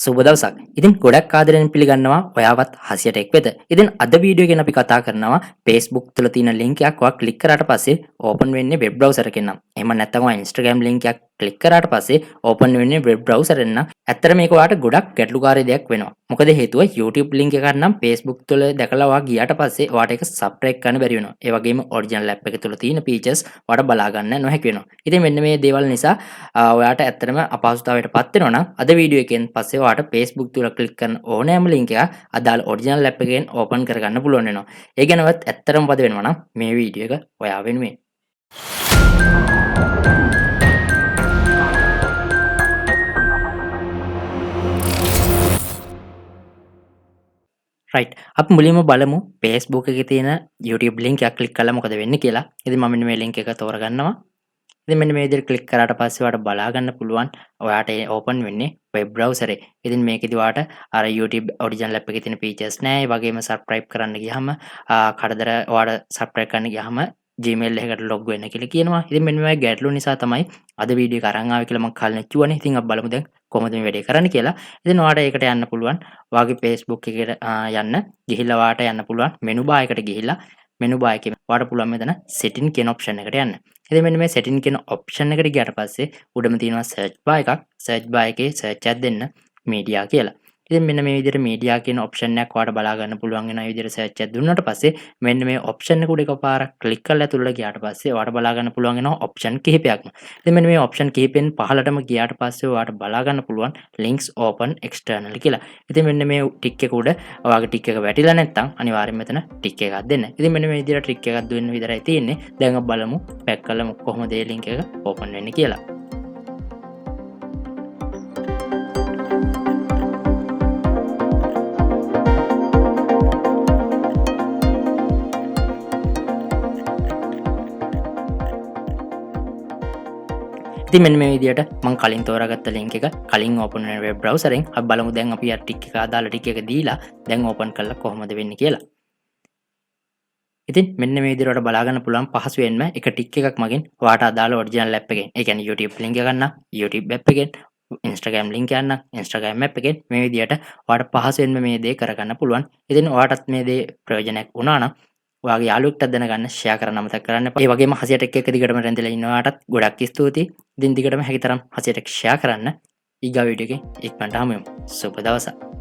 සුබ දවසක්. ඉතින් ගොඩක් ආදරෙන් පිළිගන්නවා ඔයාවත් Hasiya Tech වෙත. ඉතින් අද වීඩියෝ එකෙන් අපි කතා කරනවා Facebook තුල තියෙන link එකක් ඔයා ක්ලික් කරාට පස්සේ open වෙන්නේ web browser එකෙන් නම්. එහෙම නැත්නම් ඔයා Instagram link එකක් ක්ලික් කරාට පස්සේ open වෙන්නේ web browser එකෙන් නම්. ඇත්තට මේක ඔයාට ගොඩක් ගැටලුකාරී දෙයක් වෙනවා. මොකද හේතුව YouTube link එකක් නම් Facebook තුල දැකලා ඔයා ගියාට පස්සේ ඔයාට ඒක subscribe කරන්න බැරි වෙනවා. ඒ වගේම original app එක තුල තියෙන features ඔයාට බලා ගන්න නොහැකි වෙනවා. ඉතින් මෙන්න මේ දේවල් නිසා ඔයාට ඇත්තටම අපහසුතාවයට පත් වෙනවා නම් අද වීඩියෝ එකෙන් පස්සේ ඔයාට Facebook තුල ක්ලික් කරන ඕනෑම link එකක් අදාළ original app එකෙන් open කරගන්න පුළුවන් වෙනවා. ඒ ගැනවත් ඇත්තටම පද වෙනවා නම් මේ වීඩියෝ එක ඔයා වෙනුවෙන්. රයිට්. අපි මුලින්ම බලමු Facebook එකේ තියෙන YouTube link එකක් ක්ලික් කළා මොකද වෙන්නේ කියලා. ඉතින් මම මෙන්න මේ link එක තෝරගන්නවා. ඉතින් මෙන්න මේ විදිහට ක්ලික් කරාට පස්සේ ඔයාලට බලා ගන්න පුළුවන් ඔයාට ඕපන් වෙන්නේ වෙබ් browser එකේ. ඉතින් මේකෙදි ඔයාට අර YouTube original app එකේ තියෙන features නෑ. ඒ වගේම subscribe කරන්න ගියාම කරදර ඔයාට subscribe කරන්න ගියාම Gmail එකකට log වෙන්න කියලා කියනවා. ඉතින් මෙන්න මේ ගැටලු නිසා තමයි අද වීඩියෝ එක අරන් ආවේ කියලා මම කලින් කිව්වනේ. ඉතින් අපි බලමු දැන් කොහොමද මේ වැඩේ කරන්න කියලා. ඉතින් ඔයාට ඒකට යන්න පුළුවන්. ඔයාගේ Facebook එකට යන්න ගිහිල්ලා ඔයාට යන්න පුළුවන් menu bar එකට ගිහිල්ලා menu bar එකේ ඔයාට පුළුවන් මෙතන setting කියන option එකට යන්න. ඉතින් මෙන්න මේ setting කියන option එකට ගියාට පස්සේ උඩම තියෙනවා search bar එකක්. search bar එකේ search එකක් දෙන්න media කියලා. ඉතින් මෙන්න මේ විදිහට media කියන option එකක් ඔයාලට බලා ගන්න පුළුවන් වෙන විදිහට search එකක් දුන්නාට පස්සේ මෙන්න මේ option එක උඩ එකපාරක් click කරලා ඇතුළට ගියාට පස්සේ ඔයාලට බලා ගන්න පුළුවන් වෙනවා option කිහිපයක්ම. ඉතින් මෙන්න මේ option කිහිපෙන් පහළටම ගියාට පස්සේ ඔයාලට බලා ගන්න පුළුවන් links open external කියලා. ඉතින් මෙන්න මේ tick එක උඩ ඔයාගේ tick එක වැටිලා නැත්නම් අනිවාර්යයෙන් මෙතන tick එකක් දෙන්න. ඉතින් මෙන්න මේ විදිහට tick එකක් දෙන්න විතරයි තියෙන්නේ. දැන් අපි බලමු back කරලා කොහොමද මේ link එක open වෙන්නේ කියලා. ඉතින් මෙන්න මේ විදිහට මම කලින් තෝරාගත්ත link එක කලින් open වෙන web browser එකෙන් අපි බලමු දැන් අපි අර tick එක අදාළ tick එක දීලා දැන් open කරලා කොහොමද වෙන්නේ කියලා. ඉතින් මෙන්න මේ විදිහට ඔයාලට බලා ගන්න පුළුවන් පහසුවෙන්ම එක tick එකක් මගින් ඔයාට අදාළ original app එකෙන් ඒ කියන්නේ YouTube link එක ගන්න YouTube app එකෙන් Instagram link එක ගන්න Instagram app එකෙන් මේ විදිහට ඔයාට පහසුවෙන්ම මේ දේ කරගන්න පුළුවන්. ඉතින් ඔයාටත් මේ දේ ප්‍රයෝජනයක් වුණා නම් ඔයාගේ යාළුවෙක්ට දැනගන්න ෂෙයා කරන්න අමතක කරන්න එපා. ඒ වගේම Hasiya Tech එක දිගටම රැඳිලා ඉන්න ඔයාටත් ගොඩක් ස්තුතියි. ඉතින් දිගටම හැකිතරම් Hasiya Tech ෂෙයා කරන්න. ඊගා වීඩියෝ එකේ ඉක්මනට හමු වෙමු. සුබ දවසක්.